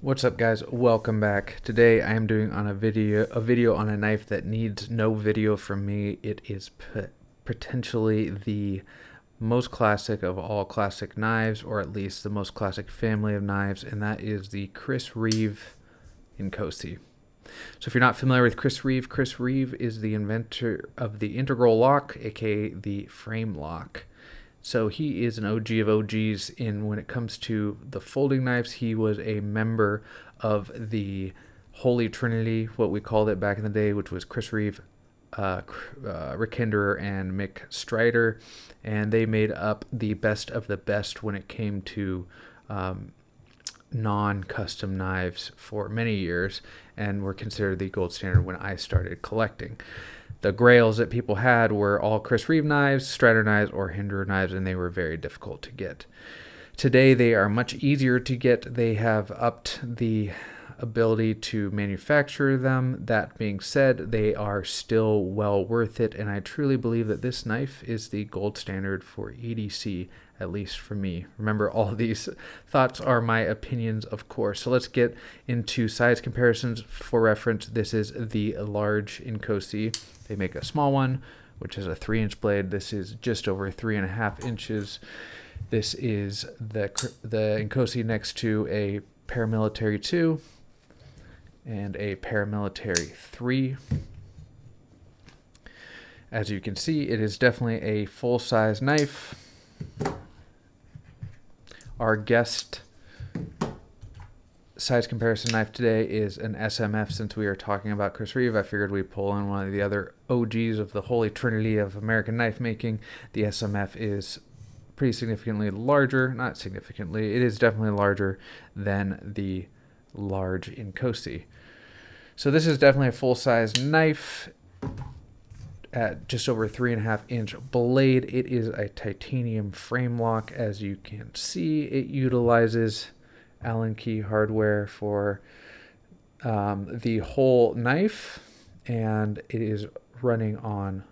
What's up, guys? Welcome back. Today I am doing a video on a knife that needs no video from me. It is potentially the most classic of all classic knives, or at least the most classic family of knives, and that is the Reeve Inkosi. So if you're not familiar with Chris Reeve is the inventor of the integral lock, aka the frame lock. So he is an OG of OGs when it comes to the folding knives. He was a member of the Holy Trinity, what we called it back in the day, which was Chris Reeve, Rick Hinderer, and Mick Strider. And they made up the best of the best when it came to non-custom knives for many years, and were considered the gold standard when I started collecting. The grails that people had were all Chris Reeve knives, Strider knives, or Hinderer knives, and they were very difficult to get. Today, they are much easier to get. They have upped the ability to manufacture them. That being said, they are still well worth it, and I truly believe that this knife is the gold standard for EDC, at least for me. Remember, all of these thoughts are my opinions, of course. So let's get into size comparisons. For reference, this is the large Inkosi. They make a small one, which is a 3-inch blade. This is just over 3.5 inches. This is the Inkosi next to a paramilitary 2 and a paramilitary 3. As you can see, it is definitely a full-size knife. Our guest size comparison knife today is an SMF. Since we are talking about Chris Reeve, I figured we'd pull in one of the other OGs of the Holy Trinity of American knife making. The SMF is pretty significantly larger, not significantly, it is definitely larger than the large Inkosi. So this is definitely a full-size knife at just over 3.5-inch blade. It is a titanium frame lock. As you can see, it utilizes Allen key hardware for the whole knife, and it is running on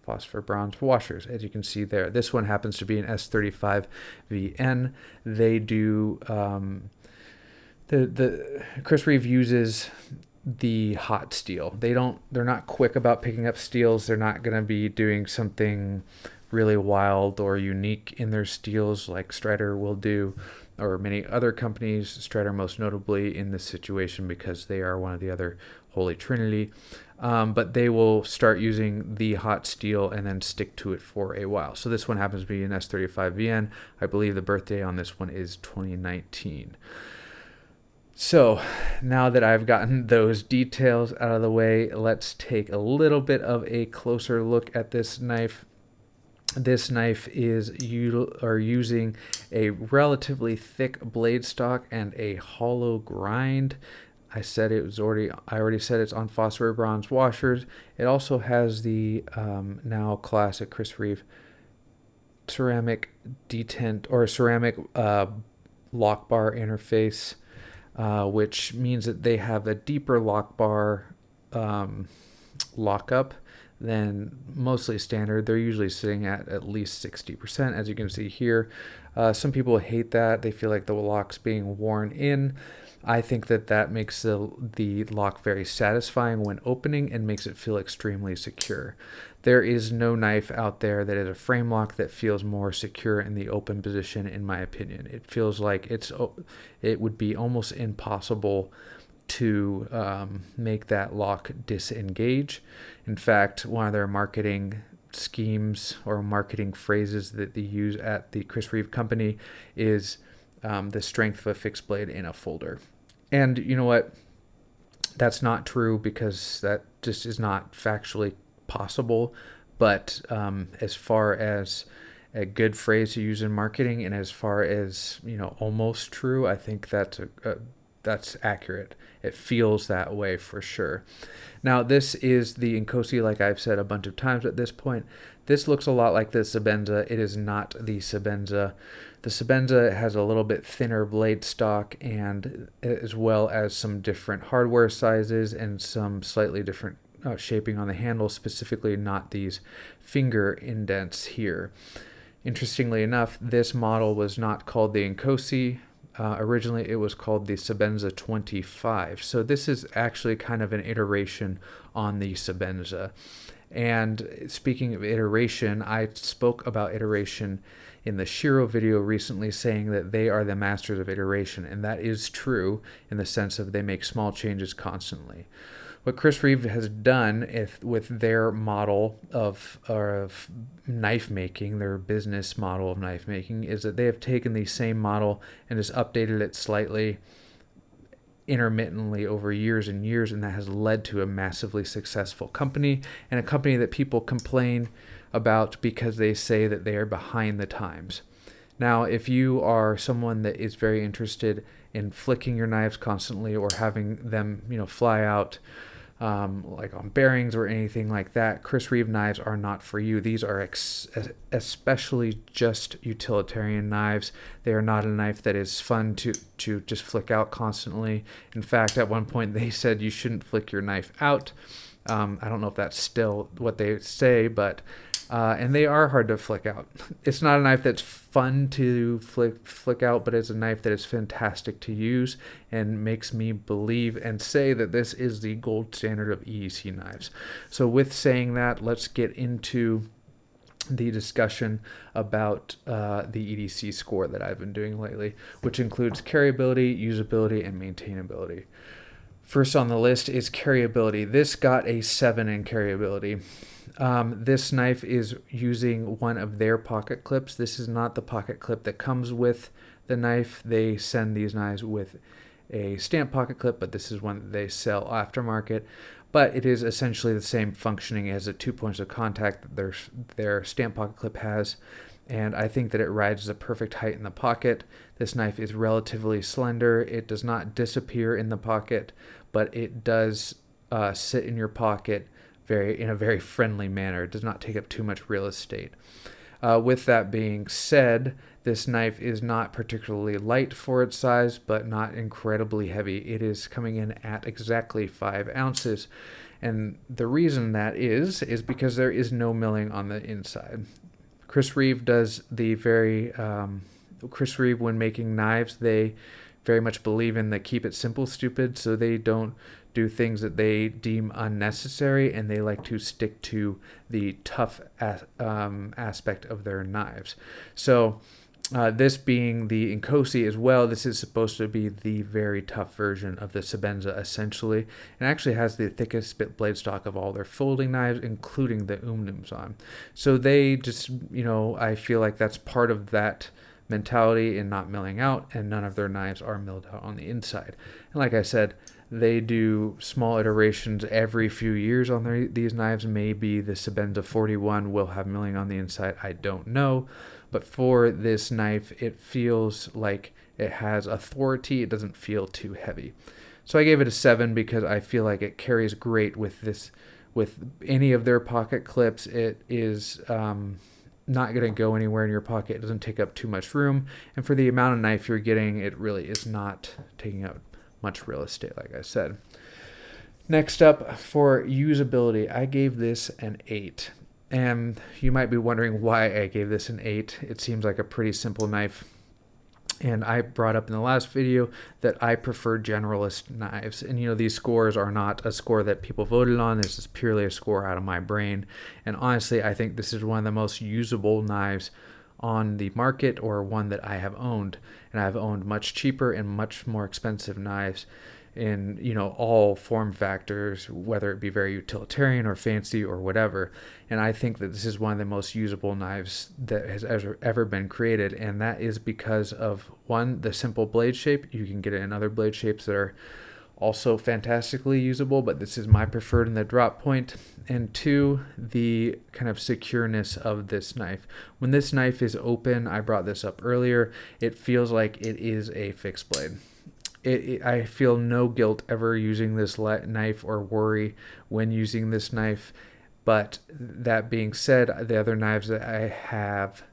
phosphor bronze washers, as you can see there. This one happens to be an S35 VN. They do the Chris Reeve uses the hot steel. They're not quick about picking up steels. They're not going to be doing something really wild or unique in their steels like Strider will do, or many other companies, Strider most notably in this situation because they are one of the other Holy Trinity. But they will start using the hot steel and then stick to it for a while. So this one happens to be an S35 VN. I believe the birthday on this one is 2019. So now that I've gotten those details out of the way, let's take a little bit of a closer look at this knife. This knife is using a relatively thick blade stock and a hollow grind. I already said it's on phosphor bronze washers. It also has the now classic Chris Reeve ceramic detent or ceramic lock bar interface, which means that they have a deeper lock bar lockup than mostly standard. They're usually sitting at least 60%, as you can see here. Some people hate that. They feel like the lock's being worn in. I think that makes the lock very satisfying when opening and makes it feel extremely secure. There is no knife out there that is a frame lock that feels more secure in the open position, in my opinion. It feels like it would be almost impossible to make that lock disengage. In fact, one of their marketing schemes or marketing phrases that they use at the Chris Reeve company is the strength of a fixed blade in a folder. And you know what? That's not true, because that just is not factually possible. But as far as a good phrase to use in marketing, and as far as, almost true, I think that's accurate. It feels that way for sure. Now, this is the Inkosi, like I've said a bunch of times at this point. This looks a lot like the Sebenza. It is not the Sebenza. The Sebenza has a little bit thinner blade stock, and as well as some different hardware sizes and some slightly different shaping on the handle, specifically not these finger indents here. Interestingly enough, this model was not called the Inkosi. Originally, it was called the Sebenza 25. So this is actually kind of an iteration on the Sebenza. And speaking of iteration, I spoke about iteration in the Shiro video recently, saying that they are the masters of iteration, and that is true in the sense of they make small changes constantly. What Chris Reeve has done with their model of knife making, their business model of knife making, is that they have taken the same model and just updated it slightly intermittently over years and years, and that has led to a massively successful company, and a company that people complain about because they say that they are behind the times. Now, if you are someone that is very interested in flicking your knives constantly or having them, fly out, like on bearings or anything like that, Chris Reeve knives are not for you. These are especially just utilitarian knives. They are not a knife that is fun to just flick out constantly. In fact, at one point they said you shouldn't flick your knife out. I don't know if that's still what they say, but and they are hard to flick out. It's not a knife that's fun to flick out, but it's a knife that is fantastic to use and makes me believe and say that this is the gold standard of EDC knives. So with saying that, let's get into the discussion about the EDC score that I've been doing lately, which includes carryability, usability, and maintainability. First on the list is carryability. This got a 7 in carryability. This knife is using one of their pocket clips. This is not the pocket clip that comes with the knife. They send these knives with a stamp pocket clip, but this is one that they sell aftermarket. But it is essentially the same functioning as the 2 points of contact that their stamp pocket clip has. And I think that it rides the perfect height in the pocket. This knife is relatively slender. It does not disappear in the pocket, but it does sit in your pocket in a very friendly manner. It does not take up too much real estate. With that being said, this knife is not particularly light for its size, but not incredibly heavy. It is coming in at exactly 5 ounces. And the reason that is because there is no milling on the inside. Chris Reeve does Chris Reeve, when making knives, they very much believe in the keep it simple, stupid, so they don't do things that they deem unnecessary, and they like to stick to the tough aspect of their knives. So this being the Inkosi as well, this is supposed to be the very tough version of the Sebenza, essentially, and actually has the thickest bit blade stock of all their folding knives, including the Umnumzan. So they just, I feel like that's part of that mentality in not milling out, and none of their knives are milled out on the inside. And like I said, they do small iterations every few years on these knives. Maybe the Sebenza 41 will have milling on the inside. I don't know. But for this knife, it feels like it has authority. It doesn't feel too heavy. So I gave it a 7 because I feel like it carries great with this. With any of their pocket clips, it is not going to go anywhere in your pocket. It doesn't take up too much room. And for the amount of knife you're getting, it really is not taking up much real estate, like I said. Next up, for usability, I gave this an 8. And you might be wondering why I gave this an 8. It seems like a pretty simple knife. And I brought up in the last video that I prefer generalist knives. And these scores are not a score that people voted on. This is purely a score out of my brain. And honestly, I think this is one of the most usable knives on the market, or one that I have owned. And I've owned much cheaper and much more expensive knives in all form factors, whether it be very utilitarian or fancy or whatever. And I think that this is one of the most usable knives that has ever been created, and that is because of, one, the simple blade shape. You can get it in other blade shapes that are also fantastically usable, but this is my preferred in the drop point. And 2, the kind of secureness of this knife. When this knife is open, I brought this up earlier, it feels like it is a fixed blade. I feel no guilt ever using this knife, or worry when using this knife. But that being said, the other knives that I have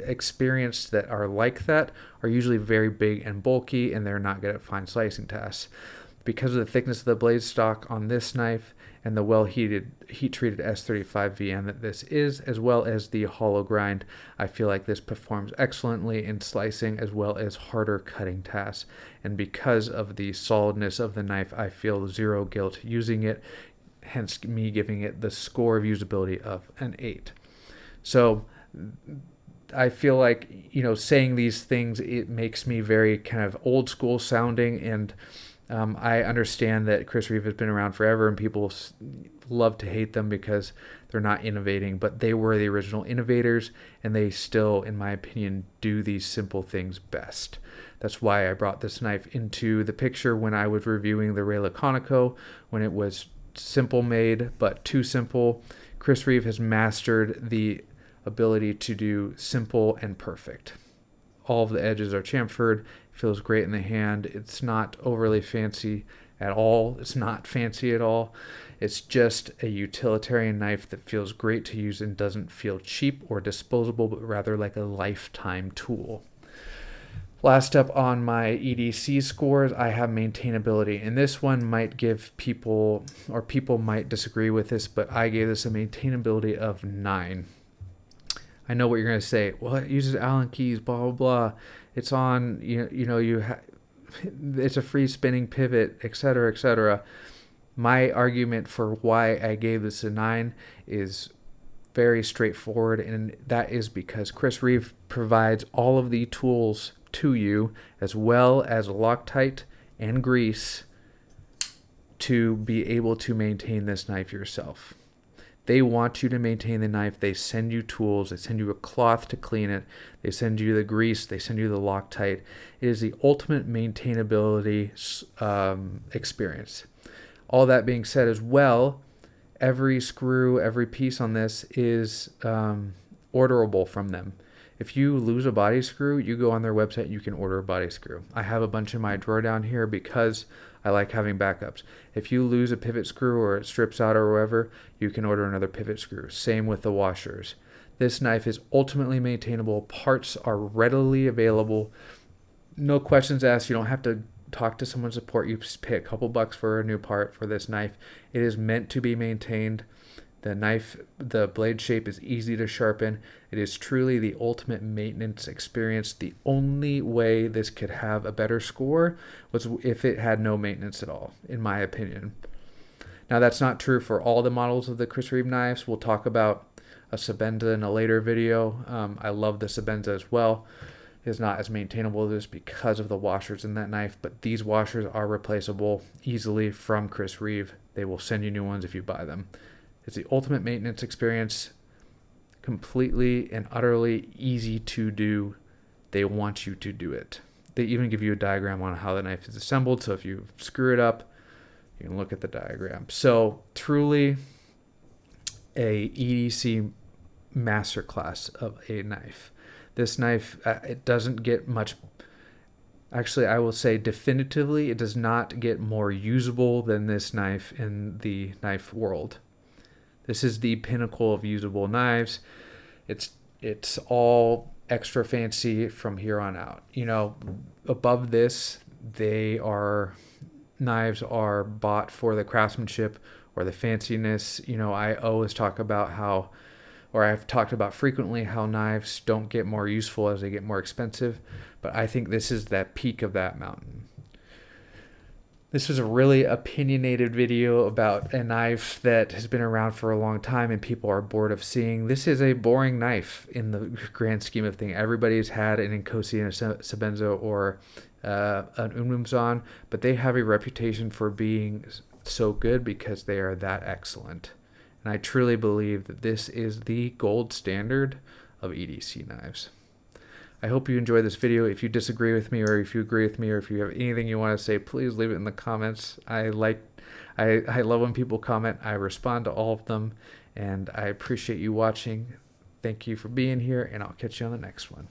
experienced that are like that are usually very big and bulky, and they're not good at fine slicing tasks. Because of the thickness of the blade stock on this knife and the well-heated, heat-treated S35 VM that this is, as well as the hollow grind, I feel like this performs excellently in slicing as well as harder cutting tasks. And because of the solidness of the knife, I feel zero guilt using it, hence me giving it the score of usability of an 8. So I feel like, saying these things, it makes me very kind of old school sounding, and I understand that Chris Reeve has been around forever and people love to hate them because they're not innovating, but they were the original innovators, and they still, in my opinion, do these simple things best. That's why I brought this knife into the picture when I was reviewing the Ray Laconico, when it was simple made but too simple. Chris Reeve has mastered the ability to do simple and perfect. All of the edges are chamfered, feels great in the hand. It's not overly fancy at all. It's not fancy at all. It's just a utilitarian knife that feels great to use and doesn't feel cheap or disposable, but rather like a lifetime tool. Last up on my EDC scores, I have maintainability. And this one might give people, or people might disagree with this, but I gave this a maintainability of 9. I know what you're going to say. Well, it uses Allen keys, blah, blah, blah. It's on, it's a free spinning pivot, etc., etc. My argument for why I gave this a 9 is very straightforward, and that is because Chris Reeve provides all of the tools to you, as well as Loctite and grease, to be able to maintain this knife yourself. They want you to maintain the knife. They send you tools. They send you a cloth to clean it. They send you the grease. They send you the Loctite. It is the ultimate maintainability experience. All that being said as well, every screw, every piece on this is orderable from them. If you lose a body screw, you go on their website, you can order a body screw. I have a bunch in my drawer down here because I like having backups. If you lose a pivot screw or it strips out or whatever, you can order another pivot screw. Same with the washers. This knife is ultimately maintainable. Parts are readily available. No questions asked. You don't have to talk to someone's support. You just pay a couple bucks for a new part for this knife. It is meant to be maintained. The knife, the blade shape is easy to sharpen. It is truly the ultimate maintenance experience. The only way this could have a better score was if it had no maintenance at all, in my opinion. Now, that's not true for all the models of the Chris Reeve knives. We'll talk about a Sebenza in a later video. I love the Sebenza as well. It is not as maintainable as this because of the washers in that knife, but these washers are replaceable easily from Chris Reeve. They will send you new ones if you buy them. It's the ultimate maintenance experience, completely and utterly easy to do. They want you to do it. They even give you a diagram on how the knife is assembled, so if you screw it up, you can look at the diagram. So truly a EDC masterclass of a knife. This knife, it doesn't get much. Actually, I will say definitively, it does not get more usable than this knife in the knife world. This is the pinnacle of usable knives. It's all extra fancy from here on out. Above this, knives are bought for the craftsmanship or the fanciness. I always talk about I've talked about frequently how knives don't get more useful as they get more expensive, but I think this is that peak of that mountain. This was a really opinionated video about a knife that has been around for a long time and people are bored of seeing. This is a boring knife in the grand scheme of things. Everybody's had an Inkosi and a Sebenza or an Umumzan, but they have a reputation for being so good because they are that excellent. And I truly believe that this is the gold standard of EDC knives. I hope you enjoyed this video. If you disagree with me or if you agree with me or if you have anything you want to say, please leave it in the comments. I love when people comment. I respond to all of them, and I appreciate you watching. Thank you for being here, and I'll catch you on the next one.